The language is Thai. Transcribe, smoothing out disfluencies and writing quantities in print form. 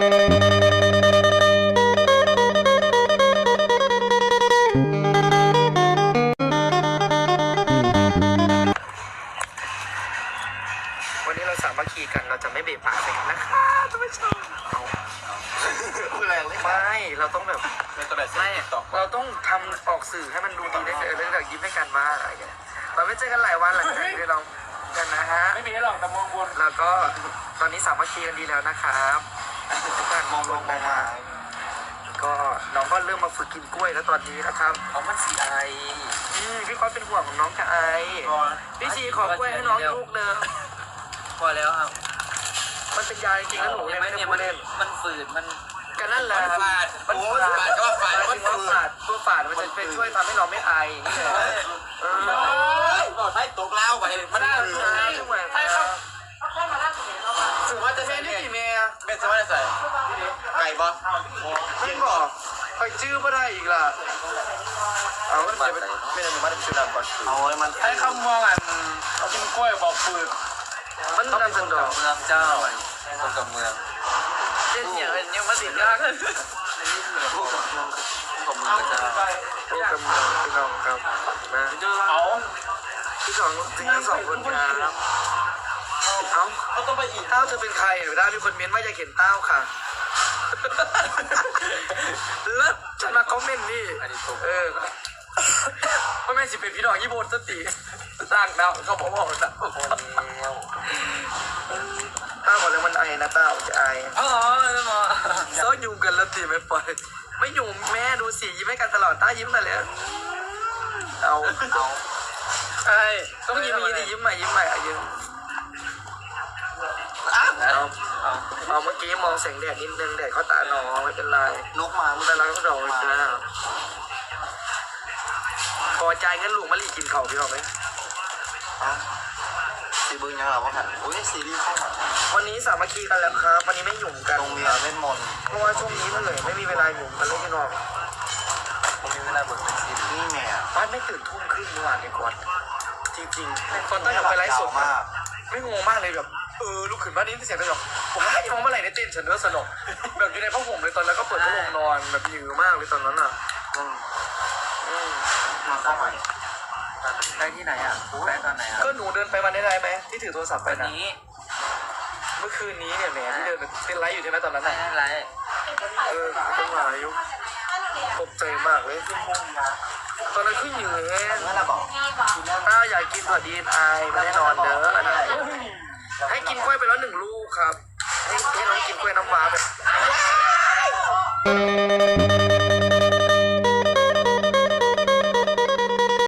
วันนี้เราสามัคคีกันเราจะไม่เบะปากใส่กันนะคะท่านผู้ชมพูดแรงเลยไม่เราต้องแบบไม่เราต้องทำออกสื่อให้มันดูดีได้เรื่องแบบยิ้มให้กันมากอะไรอย่างเงี้ยเราไม่เจอกันหลายวันหลังจากที่เรากันนะฮะไม่มีหรอกแต่มองบนแล้วก็ตอนนี้สามัคคีกันดีแล้วนะครับการมองลงมองมาก็น้องก็เริ่มมาฝึกกินกล้วยแล้วตอนนี้นะครับเขามันสีไอพี่ก้อนเป็นห่วงของน้องกับไอพี่ชีขอกล้วยให้น้องลูกเดิมพอแล้วครับมันเป็นยาจริงๆนะหนูเนี่ยไม่ได้พูดเล่นมันฝืนมันกันนั่นแหละมันฝาดก็ฝาดตัวฝาดมันจะเป็นช่วยทำให้เราไม่ไอนี่เลยบอกให้ตกเล้าไปมันน่าใช่ครับถือว่าจะเป็นนี่กี่เมย์เป็นสมัยใส่ไก่บอไม่บอกไปชื่อก็ได้อีกล่ะเอาไม่ได้ไม่ได้มาชื่อนามก่อนเอาไว้มันให้คำมองอันกินกล้วยบอกฝืนมันนำสันดอกเมืองเจ้าคนกับเมืองเช่นอย่างยังมาติดยากผู้กับเมืองเจ้าผู้กับเมืองพี่น้องครับนะเอาพี่สองถึงทั้งสองคนครับเขาต้องไปอีกเต้าจะเป็นใครได้มีคนเม้นว่าอยากเห็นเต้าค่ะแล้วจะมาคอมเมนต์นี่พ่อแม่สิเป็นพี่น้องยี่โบนสติสร้างดาวเขาบอกว่าเต้าบอกเลยมันไอนะเต้าจะไอซ้อยุ่งกันแล้วตีไม่ปล่อยไม่ยุ่งแม่ดูสิยิ้มให้กันตลอดต้ายิ้มแต่แล้วเอาไอต้องยิ้มยิ้มใหม่ยิ้มเอาเมื่อกี้มองแสงแดดนิดนึงแดดเขาตาหนอไม่เป็นไรนกมาแต่เราก็ดอกนะพอใจงั้นลูกมะลิกินเข่าพี่บอกไหมซีบึงยังหรอวะครับโอ้ยซีรีส์เข้าวันนี้สามัคคีกันแล้วครับวันนี้ไม่หยุ่มกันตรงเมียเล่นมนเพราะว่าช่วงนี้มันเลยไม่มีเวลาหยุ่มกันเลยพี่น้องผมมีเวลาเบิกเป็นซีรีส์นี่แม่บ้านไม่ตื่นทุ่มครึ่งเมื่อวานในก่อนจริงๆตอนตั้งใจไปไลฟ์สดมากไม่งงมากเลยแบบลูกขึ้นบ้านนี้เสียงสนุกผมไม่มองเมื่อไหร่ในเต้นฉันเนื้อสนุกแบบอยู่ในผ้าห่มเลยตอนแล้วก็เปิดพัดลมนอนแบบยืดมากเลยตอนนั้นอ่ะมาเข้าใหม่ได้ที่ไหนอ่ะได้ตอนไหนก็หนูเดินไปวันนี้ได้ไหมที่ถือโทรศัพท์ไปนะนี้เมื่อคืนนี้เนี่ยแหมที่เดินเป็นไลฟ์อยู่ใช่ไหมตอนนั้นไลฟ์ต้องมาอยู่ตกใจมากเลยตอนนั้นขึ้นอยู่แห้งถ้าอยากกินผัดดีนไอไม่ได้นอนเด้อให้กินกล้วยไปแล้ว1 ลูกครับให้น้องกินกล้วยน้ำว้าแบบ